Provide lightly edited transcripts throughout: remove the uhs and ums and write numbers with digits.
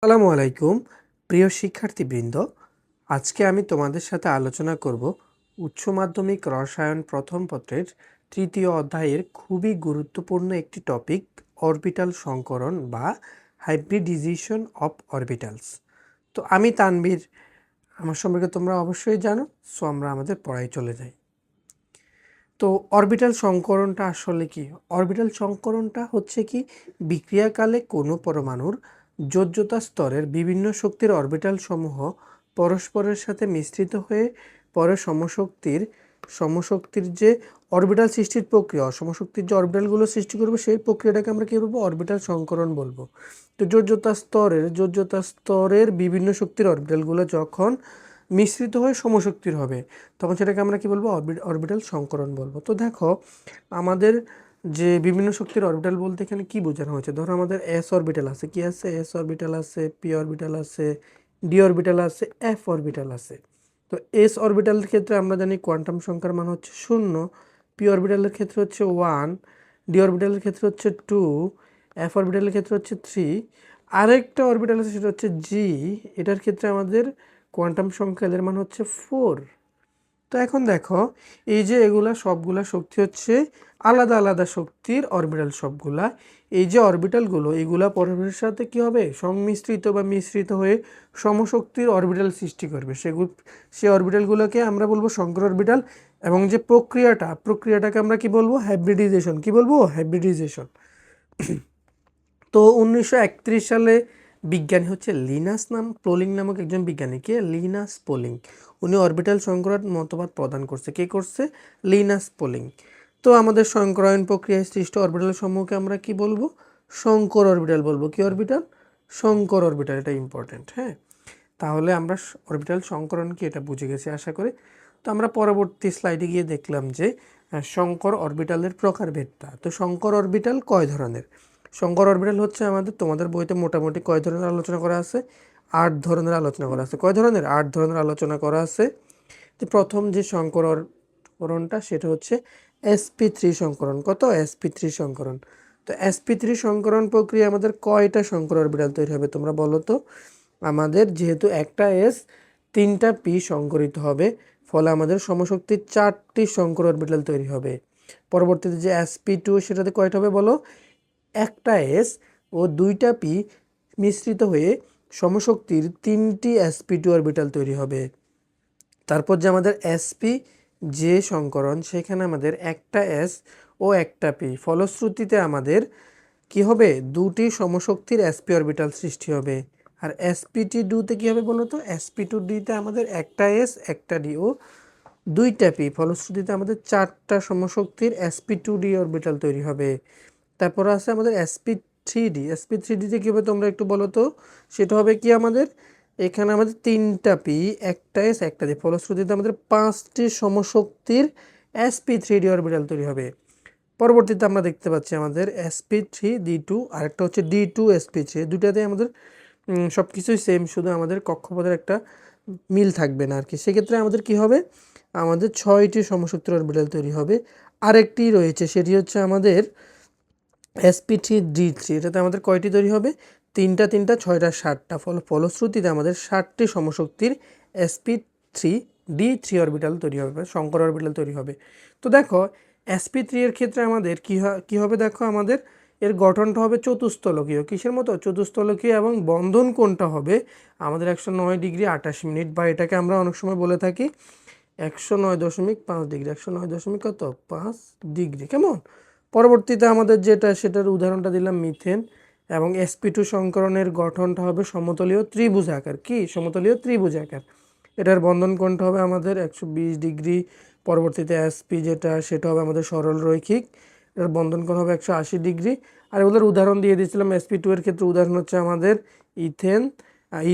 আসসালামু আলাইকুম প্রিয় শিক্ষার্থীবৃন্দ। আজকে আমি তোমাদের সাথে আলোচনা করব উচ্চ মাধ্যমিক রসায়ন প্রথম পত্রের তৃতীয় অধ্যায়ের খুবই গুরুত্বপূর্ণ একটি টপিক, অরবিটাল সংকরণ বা হাইব্রিডিজেশন অফ অরবিটালস। তো আমি তানভীর, আমার সম্পর্কে তোমরা অবশ্যই জানো। সো আমরা আমাদের পড়ায় চলে যাই। তো অরবিটাল সংকরণটা আসলে কি? অরবিটাল সংকরণটা হচ্ছে কি, বিক্রিয়াকালে কোনো পরমাণুর যোজ্যতা স্তরের বিভিন্ন শক্তির অরবিটাল সমূহ পরস্পরের সাথে মিশ্রিত হয়ে পরে সমশক্তির যে অরবিটাল সৃষ্টির প্রক্রিয়া, সমশক্তির যে অরবিটালগুলো সৃষ্টি করবে সেই প্রক্রিয়াটাকে আমরা কী বলবো? অরবিটাল সংকরণ বলবো। তো যোজ্যতা স্তরের বিভিন্ন শক্তির অরবিটালগুলো যখন মিশ্রিত হয়ে সমশক্তির হবে তখন সেটাকে আমরা কি বলবো? অরবিটাল সংকরণ বলবো। তো দেখো, আমাদের যে বিভিন্ন শক্তির অরবিটাল বলতে এখানে কি বোঝানো হয়েছে? ধরো আমাদের এস অরবিটাল আছে, কি আছে? এস অরবিটাল আছে, পি অরবিটাল আছে, ডি অরবিটাল আছে, এফ অরবিটাল আছে। তো এস অরবিটালের ক্ষেত্রে আমরা জানি কোয়ান্টাম সংখ্যার মান হচ্ছে 0, পি অরবিটালের ক্ষেত্রে হচ্ছে 1, ডি অরবিটালের ক্ষেত্রে হচ্ছে 2, এফ অরবিটালের ক্ষেত্রে হচ্ছে 3। আরেকটা অরবিটাল আছে সেটা হচ্ছে জি, এটার ক্ষেত্রে আমাদের কোয়ান্টাম সংখ্যা এদের মান হচ্ছে 4। তো এখন দেখো, এই যে এগুলা সবগুলা শক্তি হচ্ছে আলাদা আলাদা শক্তির অরবিটাল সবগুলা। এই যে অরবিটালগুলো এগুলা পরস্পরের সাথে কি হবে? সংমিশ্রিত বা মিশ্রিত হয়ে সমশক্তির অরবিটাল সৃষ্টি করবে। সেই অরবিটালগুলোকে আমরা বলবো সংকর অরবিটাল। এবং যে প্রক্রিয়াটাকে আমরা কি বলবো? হাইব্রিডিজেশন। কি বলবো? হাইব্রিডিজেশন। তো 1931 সালে বিজ্ঞানী হচ্ছে পোলিং নামক একজন বিজ্ঞানীকে, লিনাস পোলিং, উনি অরবিটাল সংকরণ মতবাদ প্রদান করছে। কে করছে? Linus Pauling. তো আমাদের সংকরায়ন প্রক্রিয়ায় সৃষ্ট অরবিটাল সমূহকে আমরা কি বলবো? সংকর অরবিটাল বলবো। কি অরবিটাল? সংকর অরবিটাল। এটা ইম্পর্টেন্ট। হ্যাঁ, তাহলে আমরা অরবিটাল সংকরণ কি এটা বুঝে গেছি আশা করি। তো আমরা পরবর্তী স্লাইডে গিয়ে দেখলাম যে সংকর অরবিটালের প্রকারভেদটা। তো সংকর অরবিটাল কয় ধরনের? সংকর অরবিটাল হচ্ছে আমাদের, তোমাদের বইতে মোটামুটি কয় ধরনের আলোচনা করা আছে? 8 ধরনের আলোচনা করা আছে। কয় ধরনের? 8 ধরনের আলোচনা করা আছে। তো প্রথম যে সংকরণটা সেটা হচ্ছে sp3 সংকরণ। কত? sp3 সংকরণ। তো sp3 সংকরণ প্রক্রিয়া আমাদের কয়টা সংকর অরবিটাল তৈরি হবে তোমরা বলো তো? আমাদের যেহেতু একটা এস 3টা পি সংকরিত হবে, ফলে আমাদের সমশক্তির 4টি সংকর অরবিটাল তৈরি হবে। পরবর্তীতে যে sp2 সেটাতে কয়টা হবে বলো? একটা এস ও 2টা পি মিশ্রিত হয়ে সমশক্তির 3টি sp2 অরবিটাল তৈরি হবে। তারপর যে আমাদের sp যে সংকরণ, সেখানে আমাদের একটা এস ও একটা পি, ফলশ্রুতিতে আমাদের কি হবে? 2টি সমশক্তির sp অরবিটাল সৃষ্টি হবে। আর sp2 কি হবে বলো তো? sp2 আমাদের একটা এস একটা ডি ও 2টা পি, ফলশ্রুতিতে আমাদের 4টা সমশক্তির sp2d অরবিটাল তৈরি হবে। তারপর আছে আমাদের sp3d কি হবে তোমরা একটু বলো তো? সেটা হবে কি আমাদের, এখানে আমাদের 3টা পি একটা এস একটা ডি, ফলশ্রুতিতে আমাদের 5টি সমশক্তির sp3d অরবিটাল তৈরি হবে। পরবর্তীতে আমরা দেখতে পাচ্ছি আমাদের sp3d2 আর একটা হচ্ছে d2sp3, দুটাতে আমাদের সব কিছুই সেম, শুধু আমাদের কক্ষপথের একটা মিল থাকবে না আর কি। সেক্ষেত্রে আমাদের কি হবে? আমাদের 6টি সমশক্তির অরবিটাল তৈরি হবে। আরেকটি রয়েছে, সেটি হচ্ছে আমাদের sp3d3, এটাতে আমাদের কয়টি তৈরি হবে? 3টা 3টা 6টা 7টা, ফলশ্রুতিতে আমাদের 7টি সমশক্তির sp3d3 অরবিটাল তৈরি হবে, সংকর অরবিটাল তৈরি হবে। তো দেখো, sp3 এর ক্ষেত্রে আমাদের কি হবে? দেখো, আমাদের এর গঠনটা হবে চতুস্তলকীয়। কিসের মতো? চতুস্তলকীয়। এবং বন্ধন কোণটা হবে আমাদের 109°28', বা এটাকে আমরা অনেক সময় বলে থাকি 109.5 ডিগ্রি। 109 কত? 5 ডিগ্রি। কেমন? পরবর্তীতে আমাদের সেটার উদাহরণটা দিলাম মিথেন। এবং sp2 সংকরণের গঠনটা হবে সমতলীয় ত্রিভুজাকার। কি? সমতলীয় ত্রিভুজাকার। এটার বন্ধন কোণটা হবে আমাদের 120°। পরবর্তীতে sp সেটা হবে আমাদের সরল রৈখিক, এটার বন্ধন কোণ হবে 180°। আর এগুলোর উদাহরণ দিয়ে দিয়েছিলাম। sp2 এর ক্ষেত্রে উদাহরণ হচ্ছে আমাদের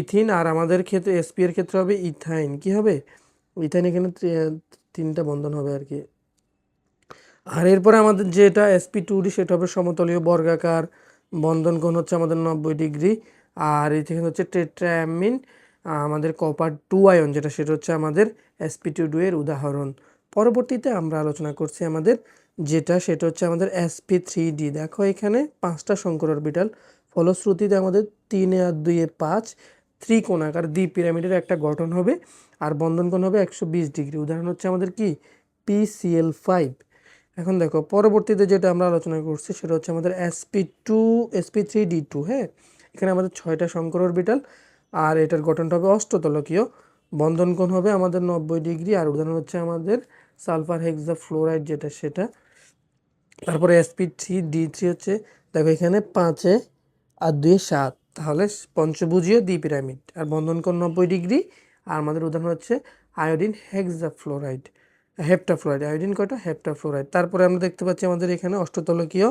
ইথিন, আর আমাদের ক্ষেত্রে sp এর ক্ষেত্রে হবে ইথাইন। কি হবে? ইথাইন। এখানে 3টা বন্ধন হবে আর কি। আর এরপরে আমাদের যেটা sp2d সেটা হবে সমতলীয় বর্গাকার, বন্ধন কোণ হচ্ছে আমাদের 90°। আর এখানে হচ্ছে টেট্রাঅ্যামিন, আমাদের কপার 2 আয়ন সেটা হচ্ছে আমাদের sp2d এর উদাহরণ। পরবর্তীতে আমরা আলোচনা করছি আমাদের সেটা হচ্ছে আমাদের sp3d। দেখো, এখানে 5টা সংকর অরবিটাল, ফলশ্রুতিতে আমাদের 3 আর 2 5 ত্রিকোণাকার দ্বি পিরামিডের একটা গঠন হবে আর বন্ধন কোণ হবে 120 ডিগ্রি। উদাহরণ হচ্ছে আমাদের কি PCl5। এখন দেখো পরবর্তীতে যেটা আমরা আলোচনা করছি সেটা হচ্ছে আমাদের sp3d2। হ্যাঁ, এখানে আমাদের 6টা শঙ্কর অরবিটাল আর এটার গঠনটা হবে অষ্টতলকীয়, বন্ধন কোণ হবে আমাদের 90 ডিগ্রি। আর উদাহরণ হচ্ছে আমাদের সালফার হেক্সাফ্লোরাইড যেটা সেটা। তারপরে sp3d3 হচ্ছে দেখো এখানে 5 আর 2 7, তাহলে পঞ্চভুজীয় দ্বিপিরামিড আর বন্ধন কোণ 90 ডিগ্রি। আর আমাদের উদাহরণ হচ্ছে আয়োডিন হেক্সাফ্লোরাইড, হেপ্টাফ্লোরাইড। আয়োডিন কয়টা? হেপ্টাফ্লোরাইড। তারপরে আমরা দেখতে পাচ্ছি আমাদের এখানে অষ্টতলকীয়,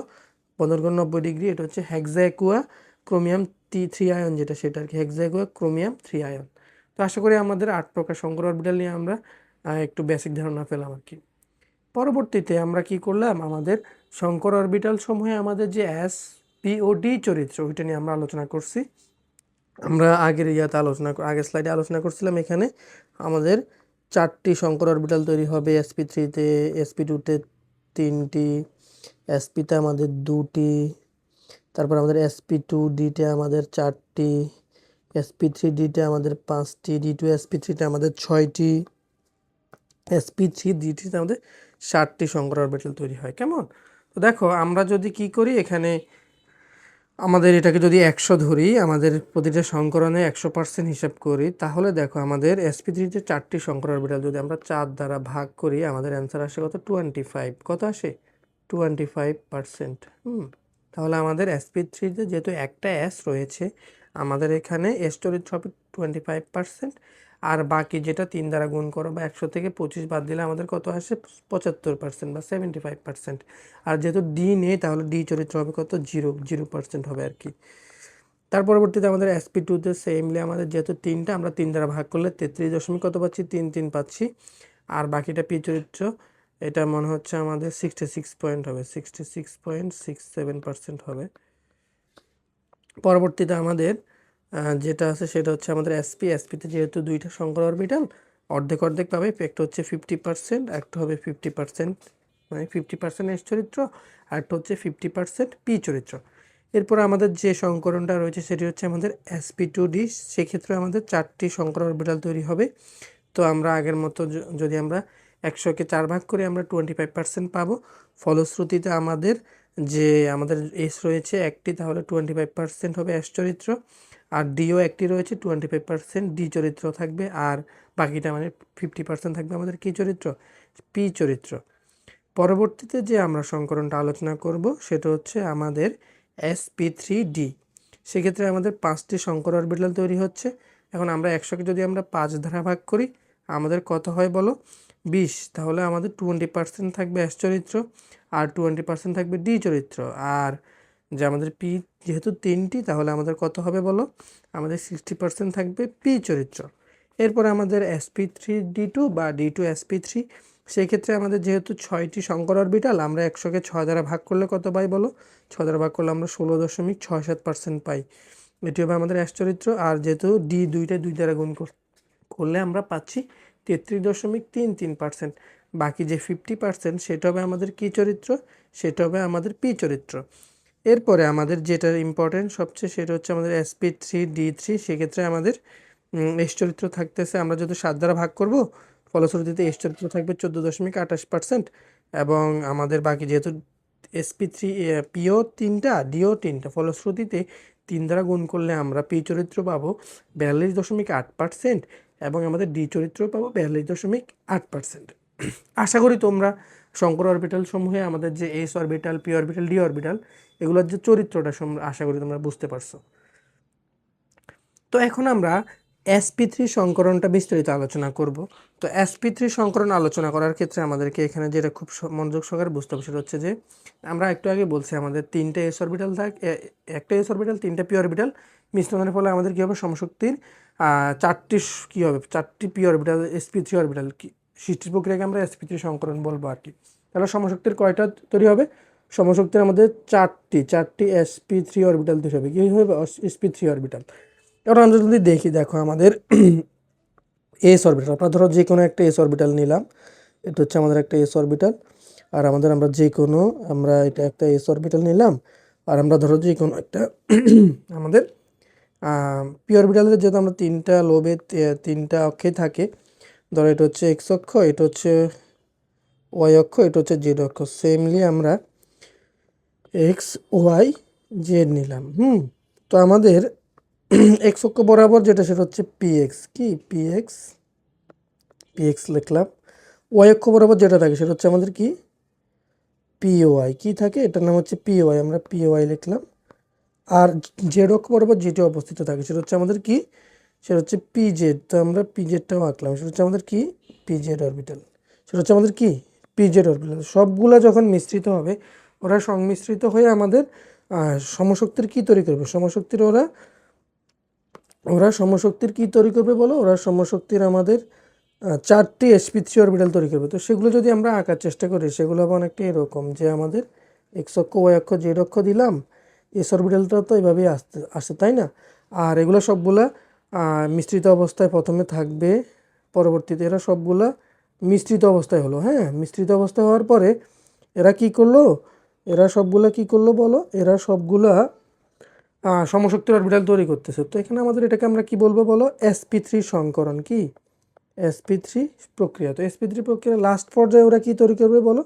বন্ধন কোণ 90 ডিগ্রি, এটা হচ্ছে হেক্সাঅ্যাকুয়া ক্রোমিয়াম 3 আয়ন যেটা সেটা আর কি, হেক্সাঅ্যাকুয়া ক্রোমিয়াম 3 আয়ন। তো আশা করি আমাদের 8 প্রকার শঙ্কর অরবিটাল নিয়ে আমরা একটু বেসিক ধারণা পেলাম আর কি। পরবর্তীতে আমরা কি করলাম, আমাদের শঙ্কর অরবিটাল সমূহে আমাদের যে s p ও d চরিত্র ওইটা নিয়ে আমরা আলোচনা করছি। আমরা আগের আগের স্লাইডে আলোচনা করছিলাম এখানে আমাদের 4টি শঙ্কর অরবিটাল তৈরি হবে, sp3-তে, sp2-তে 3টি, sp-তে আমাদের 2টি, তারপর আমাদের sp2d-তে আমাদের 4টি, sp3d-তে আমাদের 5টি, d2 sp3-তে আমাদের 6টি, sp3d3-তে আমাদের 7টি শঙ্কর অরবিটাল তৈরি হয়। কেমন? তো দেখো আমরা যদি কি করি, এখানে আমাদের এটাকে যদি 100 ধরি, আমাদের প্রতিটা সংকরণে 100% হিসাব করি, তাহলে দেখো আমাদের sp3-তে 4টি শঙ্কর অরবিটাল যদি আমরা 4 দ্বারা ভাগ করি, আমাদের অ্যান্সার আসে কত? 25। কত আসে? 25%। তাহলে আমাদের sp3-তে যেহেতু একটা s রয়েছে, আমাদের এখানে s চরিত্র হবে 25%। আর বাকি যেটা 3 দ্বারা গুণ করো বা 100 থেকে 25 বাদ দিলে আমাদের কত আসে? 75% বা 75%। আর যেহেতু ডি নেই তাহলে ডি চরিত্র হবে কত? 0% হবে আর কি। তার পরবর্তীতে আমাদের sp2-তে সেমলি আমাদের যেহেতু 3টা, আমরা 3 দ্বারা ভাগ করলে 33 কত পাচ্ছি? 3 পাচ্ছি। আর বাকিটা পি চরিত্র, এটা মনে হচ্ছে আমাদের 66 পয়েন্ট হবে, 66.67% হবে। পরবর্তীতে আমাদের যেটা আছে সেটা হচ্ছে আমাদের sp-তে যেহেতু 2টা শঙ্কর অরবিটাল অর্ধেক অর্ধেক পাবে, একটা হচ্ছে 50%, একটা হবে 50%, মানে 50% এস চরিত্র, আর একটা হচ্ছে 50% পি চরিত্র। এরপর আমাদের যে সংকরণটা রয়েছে সেটি হচ্ছে আমাদের sp2d। সেক্ষেত্রে আমাদের 4টি শঙ্কর অরবিটাল তৈরি হবে। তো আমরা আগের মতো যদি আমরা 100-কে 4 ভাগ করি আমরা 25% পাবো। ফলশ্রুতিতে আমাদের যে আমাদের এস রয়েছে একটি, তাহলে 25% হবে এস চরিত্র। আর ডিও একটি রয়েছে, 25% ডি চরিত্র থাকবে। আর বাকিটা মানে 50% থাকবে আমাদের কি চরিত্র? পি চরিত্র। পরবর্তীতে যে আমরা সংকরণটা আলোচনা করব সেটা হচ্ছে আমাদের sp3d। সেক্ষেত্রে আমাদের 5টি শঙ্কর অরবিটাল তৈরি হচ্ছে। এখন আমরা 100-কে যদি আমরা 5 দ্বারা ভাগ করি আমাদের কত হয় বলো? 20। তাহলে আমাদের 20% থাকবে এস চরিত্র আর 20% থাকবে ডি চরিত্র। আর যে আমাদের পি যেহেতু 3টি, তাহলে আমাদের কত হবে বলো? আমাদের 60% থাকবে পি চরিত্র। এরপরে আমাদের sp3d2 বা d2 sp3, সেই ক্ষেত্রে আমাদের যেহেতু 6টি শঙ্কর অরবিটাল, আমরা 100-কে 6 দ্বারা ভাগ করলে কত পাই বলো? 6 দ্বারা ভাগ করলে আমরা 16.67% পাই। এটি হবে আমাদের এস চরিত্র। আর যেহেতু ডি 2 দ্বারা গুণ করলে আমরা পাচ্ছি 33.33%। বাকি যে 50% সেটা হবে আমাদের কি চরিত্র? সেটা হবে আমাদের পি চরিত্র। এরপরে আমাদের যেটা ইম্পর্টেন্ট সবচেয়ে সেটা হচ্ছে আমাদের sp3d3। সেক্ষেত্রে আমাদের এস চরিত্র থাকতেছে, আমরা যদি 7 দ্বারা ভাগ করব ফলশ্রুতিতে এস চরিত্র থাকবে 14.28%। এবং আমাদের বাকি যেহেতু sp3 পিও 3টা ডিও 3টা, ফলশ্রুতিতে 3 দ্বারা গুণ করলে আমরা পি চরিত্র পাবো 42.8% এবং আমাদের ডি চরিত্র পাবো 42.8%। আশা করি তোমরা শঙ্কর অরবিটাল সমূহে আমাদের যে S orbital, P orbital, D orbital এগুলোর যে চরিত্রটা আশা করি তোমরা বুঝতে পারছো। তো এখন আমরা sp3 সংকরণটা বিস্তারিত আলোচনা করব। তো sp3 সংকরণ আলোচনা করার ক্ষেত্রে আমাদেরকে এখানে যেটা খুব মনোযোগ সহকারে বুঝতে হবে সেটা হচ্ছে যে আমরা একটু আগে বলছি আমাদের 3টে এস অরবিটাল একটা এস অরবিটাল 3টে পি অরবিটাল মিশ্রণের ফলে আমাদের কী হবে? সমশক্তির 4টি কী হবে? 4টি পি অরবিটাল sp3 অরবিটাল কি সৃষ্টির প্রক্রিয়াকে আমরা sp3 সংকরণ বলবো আর কি। তাহলে সমশক্তির কয়টা তৈরি হবে? সমশক্তির আমাদের 4টি sp3 অরবিটাল তৈরি হবে। কী হবে? sp3 orbital. এবার আমরা যদি দেখি, দেখো আমাদের এস অরবিটাল, আপনার ধরো যে কোনো একটা এস অরবিটাল নিলাম, এটা হচ্ছে আমাদের একটা এস অরবিটাল। আর আমরা যে কোনো এটা একটা এস অরবিটাল নিলাম। আর আমরা ধরো যে কোনো একটা আমাদের পি অরবিটালের যেহেতু আমরা তিনটা লোবে তিনটা অক্ষে থাকে, ধরো এটা হচ্ছে এক্স অক্ষ, এটা হচ্ছে ওয়াই অক্ষ, এটা হচ্ছে জেড অক্ষ। সেমলি আমরা এক্স ওয়াই জেড নিলাম। তো আমাদের এক্স অক্ষ বরাবর যেটা সেটা হচ্ছে পি এক্স, কি পি এক্স লিখলাম। ওয়াই অক্ষ বরাবর যেটা থাকে সেটা হচ্ছে আমাদের কি পিওয়াই, কি থাকে এটার নাম হচ্ছে পিওয়াই, আমরা পিওয়াই লিখলাম। আর জেড অক্ষ বরাবর যেটি অবস্থিত থাকে সেটা হচ্ছে আমাদের কি, সেটা হচ্ছে পিজেড। তো আমরা পিজেডটাও আঁকলাম, সেটা হচ্ছে আমাদের কি পিজেড অরবিটাল, সেটা হচ্ছে আমাদের কি পিজেড অরবিটাল। সবগুলা যখন মিশ্রিত হবে, ওরা সংমিশ্রিত হয়ে আমাদের সমশক্তির কি তৈরি করবে, সমশক্তির ওরা সমশক্তির কি তৈরি করবে বলো, ওরা সমশক্তির আমাদের 4টি sp3 অরবিটাল তৈরি করবে। তো সেগুলো যদি আমরা আঁকার চেষ্টা করি সেগুলো হবে অনেকটা এরকম, যে আমাদের এক্স অক্ষ ওয়াই অক্ষ জেড অক্ষ দিলাম, এস অরবিটালটা তো এইভাবেই আসছে তাই না। আর এগুলো সবগুলা মিশ্রিত অবস্থায় প্রথমে থাকবে, পরবর্তীতে এরা সবগুলা মিশ্রিত অবস্থায় হলো। হ্যাঁ, মিশ্রিত অবস্থায় হওয়ার পরে এরা কি করলো, এরা সবগুলা কি করলো বলো, এরা সবগুলা সমশক্তির অরবিটাল তৈরি করতেছে। তো এখানে আমাদের এটাকে আমরা কি বলবো বলো, sp3 সংকরণ, কি sp3 প্রক্রিয়া। তো sp3 প্রক্রিয়া লাস্ট পর্যায়ে ওরা কি তৈরি করবে বলো,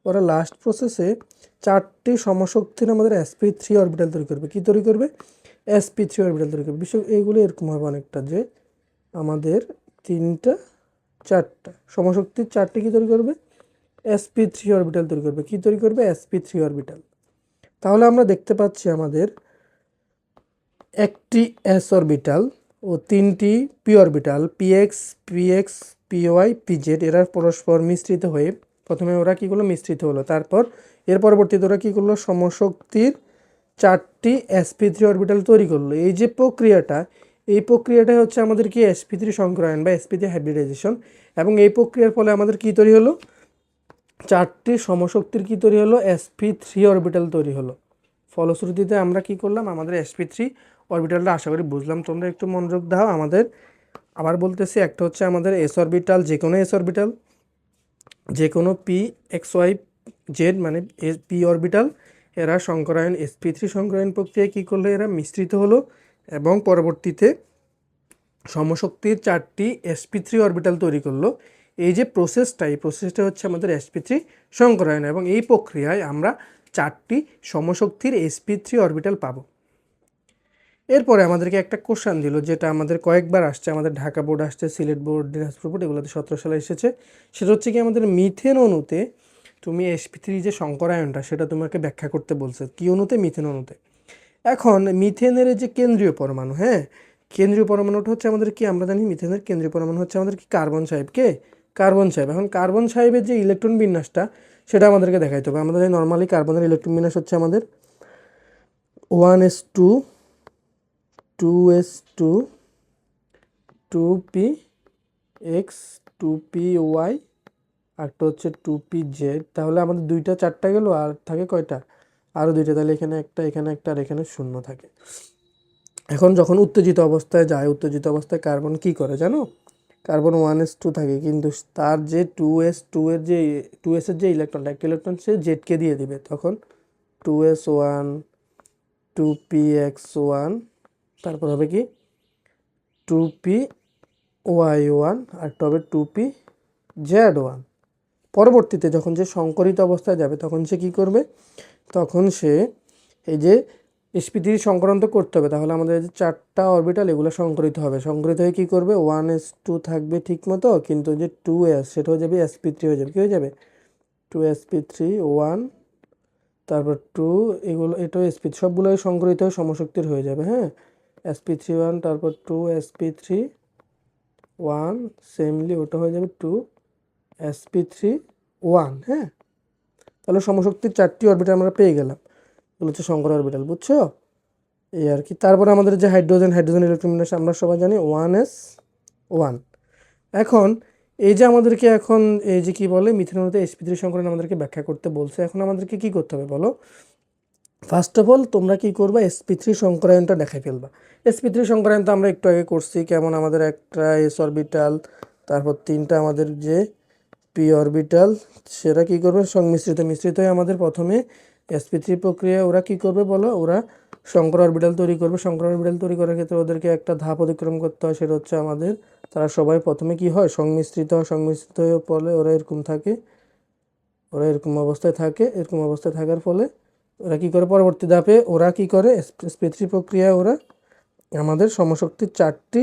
ওরা লাস্ট প্রসেসে 4টি সমশক্তির আমাদের sp3 অরবিটাল তৈরি করবে। কি তৈরি করবে, sp3 অরবিটাল তৈরি করবে। বিষয় এইগুলো এরকম হবে অনেকটা, যে আমাদের 3টা 4টা সমশক্তির 4টি কি তৈরি করবে, sp3 অরবিটাল তৈরি করবে। কি তৈরি করবে, sp3 অরবিটাল। তাহলে আমরা দেখতে পাচ্ছি আমাদের একটি s অরবিটাল ও 3টি p orbital px px py pz এরা পরস্পর মিশ্রিত হয়ে, প্রথমে ওরা কী করলো, মিশ্রিত হলো। তারপর এর পরবর্তীতে ওরা কী করলো, সমশক্তির 4টি sp3 অরবিটাল তৈরি করলো। এই যে প্রক্রিয়াটা, এই প্রক্রিয়াটা হচ্ছে আমাদের কি sp3 সংকরায়ন বা sp3 হাইব্রিডাইজেশন। এবং এই প্রক্রিয়ার ফলে আমাদের কি তৈরি হলো, 4টি সমশক্তির কি তৈরি হলো, sp3 অরবিটাল তৈরি হলো। ফলশ্রুতিতে আমরা কি করলাম, আমাদের sp3 অরবিটালটা আশা করি বুঝলাম। তোমরা একটু মনোযোগ দাও। আমাদের আবার বলতেছি, একটা হচ্ছে আমাদের এস অরবিটাল, যে কোনো এস অরবিটাল, যে কোনো পি এক্স ওয়াই জেড মানে পি অরবিটাল, এরা সংকরায়ন sp3 সংকরায়ন প্রক্রিয়ায় কী করলো, এরা মিশ্রিত হলো এবং পরবর্তীতে সমশক্তির 4টি sp3 অরবিটাল তৈরি করলো। এই যে প্রসেসটা, এই প্রসেসটা হচ্ছে আমাদের sp3 সংকরায়ন। এবং এই প্রক্রিয়ায় আমরা 4টি সমশক্তির sp3 অরবিটাল পাবো। এরপরে আমাদেরকে একটা কোশ্চেন দিল, যেটা আমাদের কয়েকবার আসছে, আমাদের ঢাকা বোর্ড আসছে, সিলেট বোর্ড, দিনাজপুর বোর্ড, এগুলোতে 17 সালে এসেছে। সেটা হচ্ছে কি, আমাদের মিথেন অণুতে তুমি sp3 যে সংকরায়নটা সেটা তোমাকে ব্যাখ্যা করতে বলছে। কি অণুতে, মিথেন অণুতে। এখন মিথেনের যে কেন্দ্রীয় পরমাণু, হ্যাঁ, কেন্দ্রীয় পরমাণুটা হচ্ছে আমাদের কি, আমরা জানি মিথেনের কেন্দ্রীয় পরমাণু হচ্ছে আমাদের কি কার্বন সাহেব, কে কার্বন সাহেব। এখন কার্বন সাহেবের যে ইলেকট্রন বিন্যাসটা সেটা আমাদেরকে দেখাইতে হবে। আমাদের নর্মালি কার্বনের ইলেকট্রন বিন্যাস হচ্ছে আমাদের 1s2 2s2 2p x 2py আরটা হচ্ছে 2pz। তাহলে আমাদের 2টা 4টা গেল, আর থাকে কয়টা, আরও 2টা। তাহলে এখানে একটা, এখানে একটা, আর এখানে 0 থাকে। এখন যখন উত্তেজিত অবস্থায় যায়, উত্তেজিত অবস্থায় কার্বন কি করে জানো, কার্বন 1s2 থাকে, কিন্তু তার যে 2s2 এর যে 2s এর যে ইলেকট্রনটা, একটা ইলেকট্রন সে জেডকে দিয়ে দিবে, তখন 2s1 2px1, তারপর হবে কি 2py1, আর একটা হবে 2pz1। পরবর্তীতে যখন যে সংকরিত অবস্থায় যাবে তখন সে কি করবে, তখন সে এই যে sp3 সংকরণ তো করতে হবে, তাহলে আমাদের যে 4টা অরবিটাল এগুলো সংকরিত হবে। সংকরিত হয়ে কী করবে, 1s2 থাকবে ঠিক মতো, কিন্তু যে 2s সেটা হয়ে যাবে sp3 হয়ে যাবে। কী হয়ে যাবে, 2sp3 1, তারপর 2, এগুলো এটাও sp3, সবগুলোই সংকরিত হয়ে সমশক্তির হয়ে যাবে। হ্যাঁ, sp3 1, তারপর 2sp3 1, সেমলি ওটা হয়ে যাবে 2sp3 1। হ্যাঁ, তাহলে সমশক্তির 4টি অরবিটাল আমরা পেয়ে গেলাম, এগুলো হচ্ছে সংকর অরবিটাল, বুঝছো, এই আর কি। তারপরে আমাদের যে হাইড্রোজেন ইলেকট্রন বিন্যাস আমরা সবাই জানি 1s1। এখন এই যে আমাদেরকে এখন এই যে কি বলে, মিথেন অণুতে sp3 সংকরণ আমাদেরকে ব্যাখ্যা করতে বলছে। এখন আমাদেরকে কি করতে হবে বলো, ফার্স্ট অফ অল তোমরা কি করবা, sp3 সংকরায়নটা দেখাই ফেলবা। sp3 সংকরায়ন তো আমরা একটু আগে করছি, কেমন, আমাদের একটা s অরবিটাল, তারপর 3টা আমাদের যে p অরবিটাল, সেটা কি করবে, মিশ্রিত হয়ে আমাদের প্রথমে sp3 প্রক্রিয়া ওরা কি করবে বলো, ওরা সংকর অরবিটাল তৈরি করবে। সংকর অরবিটাল তৈরি করার ক্ষেত্রে ওদেরকে একটা ধাপ অতিক্রম করতে হয়, সেটা হচ্ছে আমাদের তারা সবাই প্রথমে কি হয়, সংমিশ্রিত হয়। সংমিশ্রিত হয়ে ফলে ওরা এরকম থাকে, ওরা এরকম অবস্থায় থাকে। এরকম অবস্থায় থাকার ফলে ওরা কি করে, পরবর্তী ধাপে ওরা কি করে, sp3 প্রক্রিয়ায় ওরা আমাদের সমশক্তির 4টি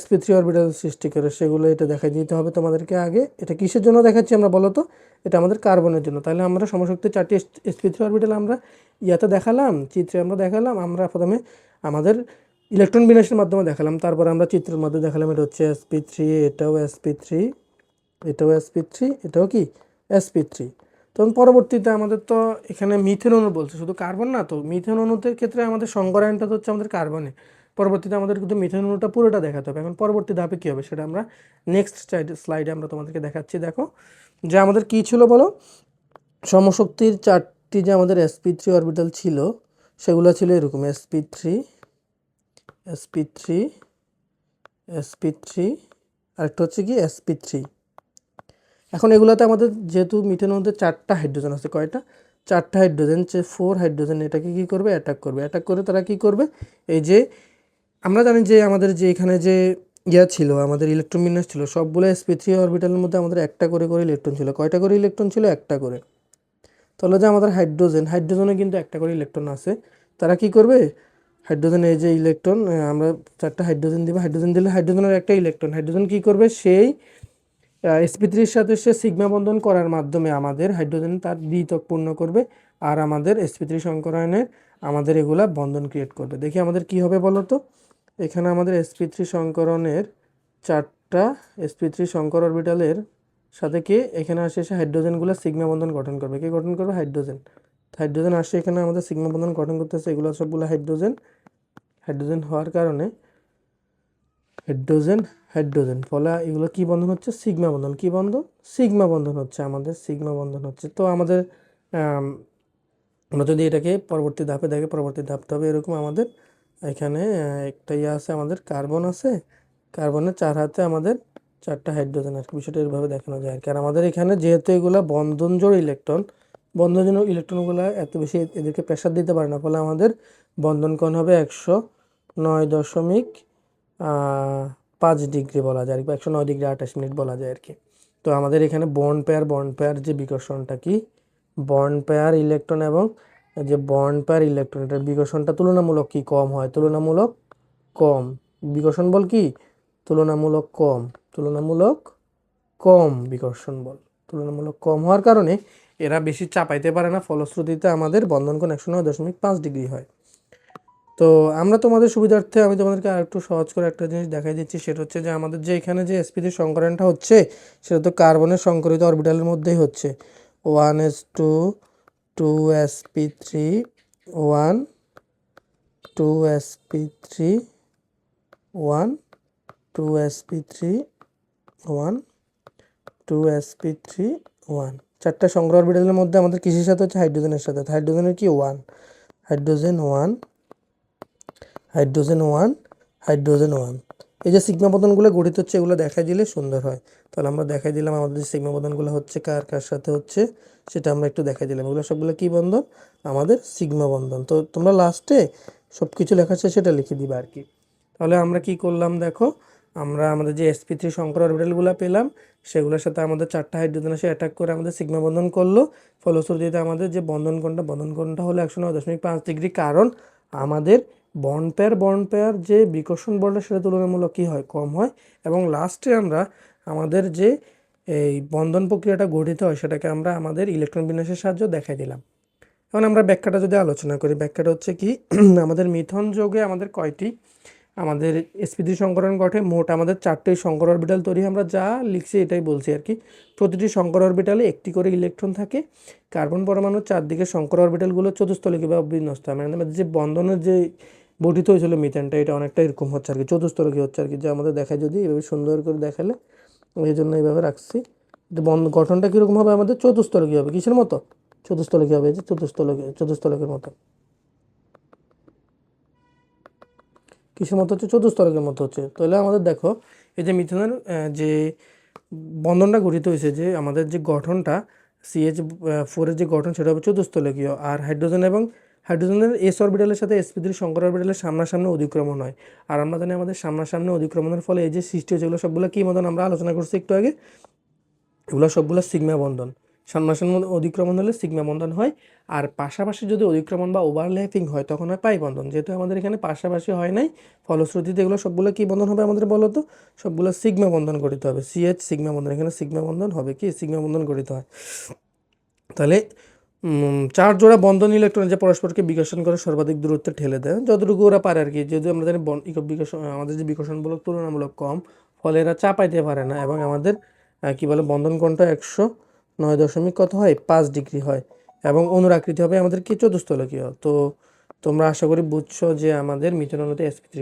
sp3 অরবিটাল সৃষ্টি করে। সেগুলো এটা দেখাই দিতে হবে তোমাদেরকে আগে। এটা কিসের জন্য দেখাচ্ছি আমরা বলো তো, এটা আমাদের কার্বনের জন্য। তাহলে আমরা সমশক্তির 4টি sp3 অরবিটাল আমরা ইয়াতে দেখালাম, চিত্রে আমরা দেখালাম। আমরা প্রথমে আমাদের ইলেকট্রন বিন্যাসের মাধ্যমে দেখালাম, তারপর আমরা চিত্রের মধ্যে দেখালাম এটা হচ্ছে sp3, এটাও sp3, এটাও sp3, এটাও কি sp3। তখন পরবর্তীতে আমাদের তো এখানে মিথেন অণু বলছে, শুধু কার্বন না। তো মিথেন অণুদের ক্ষেত্রে আমাদের সংকরায়নটা হচ্ছে আমাদের কার্বনে। পরবর্তীতে আমাদের কিন্তু মিথেন অণুটা পুরোটা দেখাতে হবে। এখন পরবর্তী ধাপে কী হবে সেটা আমরা নেক্সট স্লাইডে আমরা তোমাদেরকে দেখাচ্ছি। দেখো যে আমাদের কী ছিল বলো, সমশক্তির 4টি যে আমাদের sp3 অরবিটাল ছিল সেগুলো ছিল এরকম sp3, sp3, sp3, আরেকটা হচ্ছে কি sp3। এখন এগুলোতে আমাদের যেহেতু মিথেনের মধ্যে 4টা হাইড্রোজেন আছে, কয়টা, 4টা হাইড্রোজেন, 4 হাইড্রোজেন এটাকে কি করবে, অ্যাটাক করবে। অ্যাটাক করে তারা কি করবে, এই যে আমরা জানি যে আমাদের যে এখানে যে ইয়া ছিল, আমাদের ইলেকট্রন বিন্যাস ছিল, সবগুলো sp3 অরবিটালের মধ্যে আমাদের একটা করে ইলেকট্রন ছিল। কয়টা করে ইলেকট্রন ছিল, একটা করে। তাহলে যে আমাদের হাইড্রোজেনে কিন্তু একটা করে ইলেকট্রন আছে। তারা কি করবে, হাইড্রোজেন, এই যে ইলেকট্রন, আমরা 4টা হাইড্রোজেন দিব। হাইড্রোজেন দিলে হাইড্রোজেনের একটা ইলেকট্রন, হাইড্রোজেন কি করবে, সেই sp3-র সাথে সে সিগমা বন্ধন করার মাধ্যমে আমাদের হাইড্রোজেন তার দ্বিত্বক পূর্ণ করবে, আর আমাদের sp3 সংকরায়নের আমাদের এগুলা বন্ধন ক্রিয়েট করবে। দেখি আমাদের কি হবে বলো তো। এখানে আমাদের sp3 সংকরণের 4টা sp3 সংকর অরবিটালের সাথে কে এখানে আসে, এসে হাইড্রোজেনগুলো সিগমা বন্ধন গঠন করবে। কে গঠন করবে, হাইড্রোজেন। হাইড্রোজেন আসে এখানে আমাদের সিগমা বন্ধন গঠন করতেছে, এগুলো সবগুলো হাইড্রোজেন। হাইড্রোজেন হওয়ার কারণে হাইড্রোজেন হাইড্রোজেন, ফলে এগুলো কি বন্ধন হচ্ছে, সিগমা বন্ধন। কি বন্ধন, সিগমা বন্ধন হচ্ছে, আমাদের সিগমা বন্ধন হচ্ছে। তো আমাদের আমরা যদি এটাকে পরবর্তী ধাপে দেখে, পরবর্তী ধাপটা হবে এরকম। আমাদের এখানে একটা ইয়ে আছে, আমাদের কার্বন আছে, কার্বনের 4 হাতে আমাদের 4টা হাইড্রোজেন, আর কি বিষয়টা এভাবে দেখানো যায় আর কি। আর আমাদের এখানে যেহেতু এগুলো বন্ধন জোড় ইলেকট্রন, বন্ধন জোড় ইলেকট্রনগুলো এত বেশি এদেরকে প্রেশার দিতে পারে না, ফলে আমাদের বন্ধন কোণ হবে 109.5 ডিগ্রি বলা যায়, 109 ডিগ্রি 28 মিনিট বলা যায় আর কি। তো আমাদের এখানে বন্ড পেয়ার যে বিকর্ষণটা কি, বন্ড পেয়ার ইলেকট্রন এবং যে বন্ড পেয়ার ইলেকট্রন, এটার বিকর্ষণটা তুলনামূলক কি কম হয়, তুলনামূলক কম। বিকর্ষণ বল কি, তুলনামূলক কম, তুলনামূলক কম বিকর্ষণ বল। তুলনামূলক কম হওয়ার কারণে এরা বেশি চাপাইতে পারে না, ফলশ্রুতিতে আমাদের বন্ধন কোণ 109.5 ডিগ্রি হয়। তো আমরা তোমাদের সুবিধার্থে আমি তোমাদেরকে আরেকটু সহজ করে একটা জিনিস দেখাই দিচ্ছি। সেটা হচ্ছে যে আমাদের যে এখানে যে sp3 সংকরণটা হচ্ছে সেটা তো কার্বনের সংকরিত অরবিটালের মধ্যেই হচ্ছে। 1s2 2sp3 1 2sp3 1 2sp3 1 2sp3 1, 4টা সংকর অরবিটালের মধ্যে আমাদের কিসের সাথে হচ্ছে, হাইড্রোজেনের সাথে। হাইড্রোজেনের কি 1, হাইড্রোজেন 1, হাইড্রোজেন 1, হাইড্রোজেন 1। এই যে সিগমা বন্ধনগুলো গঠিত হচ্ছে, এগুলো দেখাই দিলে সুন্দর হয়। তাহলে আমরা দেখাই দিলাম আমাদের যে সিগমা বন্ধনগুলো হচ্ছে কার কার সাথে হচ্ছে, সেটা আমরা একটু দেখাই দিলাম। এগুলো সবগুলো কি বন্ধন, আমাদের সিগমা বন্ধন। তো তোমরা লাস্টে সব কিছু লেখা আছে সেটা লিখে দিবা আর কি। তাহলে আমরা কি করলাম দেখো, আমরা আমাদের যে sp3 সংকর অরবিটালগুলো পেলাম, সেগুলোর সাথে আমাদের 4টা হাইড্রোজেন এসে অ্যাটাক করে আমাদের সিগমা বন্ধন করলো। ফলশ্রুতিতে আমাদের যে বন্ধন কোণটা হলো 109.5 ডিগ্রি, কারণ আমাদের বন্ড পেয়ার যে বিকর্ষণ বলটা সেটা তুলনামূলক কী হয়, কম হয়। এবং লাস্টে আমরা আমাদের যে এই বন্ধন প্রক্রিয়াটা গঠিত হয় সেটাকে আমরা আমাদের ইলেকট্রন বিন্যাসের সাহায্যে দেখাই দিলাম। এখন আমরা ব্যাখ্যাটা যদি আলোচনা করি, ব্যাখ্যাটা হচ্ছে কি, আমাদের মিথন যৌগে আমাদের কয়টি আমাদের sp3 সংকরণ ঘটে, মোট আমাদের 4টি সংকর অরবিটাল তৈরি। আমরা যা লিখছি এটাই বলছি আর কি। প্রতিটি সংকর অরবিটালে একটি করে ইলেকট্রন থাকে। কার্বন পরমাণুর চারদিকে সংকর অরবিটালগুলো চতুস্তলকী বা বিন্যস্ত। মানে যে বন্ধনের যে গঠিত হয়েছিল মিথেনটা, এটা অনেকটা এরকম হচ্ছে আর কি, চতুস্তলকী হচ্ছে আর কি। যে আমাদের দেখায় যদি এভাবে সুন্দর করে দেখালে, এই জন্য এইভাবে রাখছি। গঠনটা কীরকম হবে, আমাদের চতুস্তলকী হবে। কিসের মতো, চতুস্তলকী হবে, যে চতুস্তলকের মতো। কিসের মতো হচ্ছে, চতুস্তলকের মতো হচ্ছে। তাহলে আমাদের দেখো এই যে মিথেনের যে বন্ধনটা গঠিত হয়েছে, যে আমাদের যে গঠনটা CH4 এর যে গঠন সেটা হবে চতুস্তলকীয়। আর হাইড্রোজেনের s অরবিটালের সাথে sp3 সংকর অরবিটালের সামনাসামনি অধিক্রমণ হয়। আর আমরা জানি আমাদের সামনাসামনি অধিক্রমণের ফলে এই যে সৃষ্টি হয়েছে এগুলো সবগুলো কি বন্ধন আমরা আলোচনা করছি একটু আগে, এগুলো সবগুলো সিগমা বন্ধন। সামনাসামনি অধিক্রমণ হলে সিগমা বন্ধন হয়, আর পাশাপাশি যদি অধিক্রমণ বা ওভারল্যাপিং হয় তখন হয় পাই বন্ধন। যেহেতু আমাদের এখানে পাশাপাশি হয় নাই, ফলশ্রুতিতে এগুলো সবগুলো কি বন্ধন হবে আমাদের বলো তো, সবগুলো সিগমা বন্ধন গঠিত হবে। CH সিগমা বন্ধন, এখানে সিগমা বন্ধন হবে কি সিগমা বন্ধন গঠিত হয়। তাহলে 4 জোড়া বন্ধন ইলেকট্রন যে পরস্পরকে বিকর্ষণ করে সর্বাধিক দূরত্বে ঠেলে দেয়, যতটুকু ওরা পারে আর কি। যদি আমরা জানি আমাদের যে বিকর্ষণমূলক তুলনামূলক কম, ফলে এরা চাপাইতে পারে না, এবং আমাদের কি বলে বন্ধন কোণটা 109 কত হয় 5 ডিগ্রি হয়, এবং অনুর আকৃতি হবে আমাদের কি চতুস্তলকীয়। তো তোমরা আশা করি বুঝছো যে আমাদের মিথেন অণুতে sp3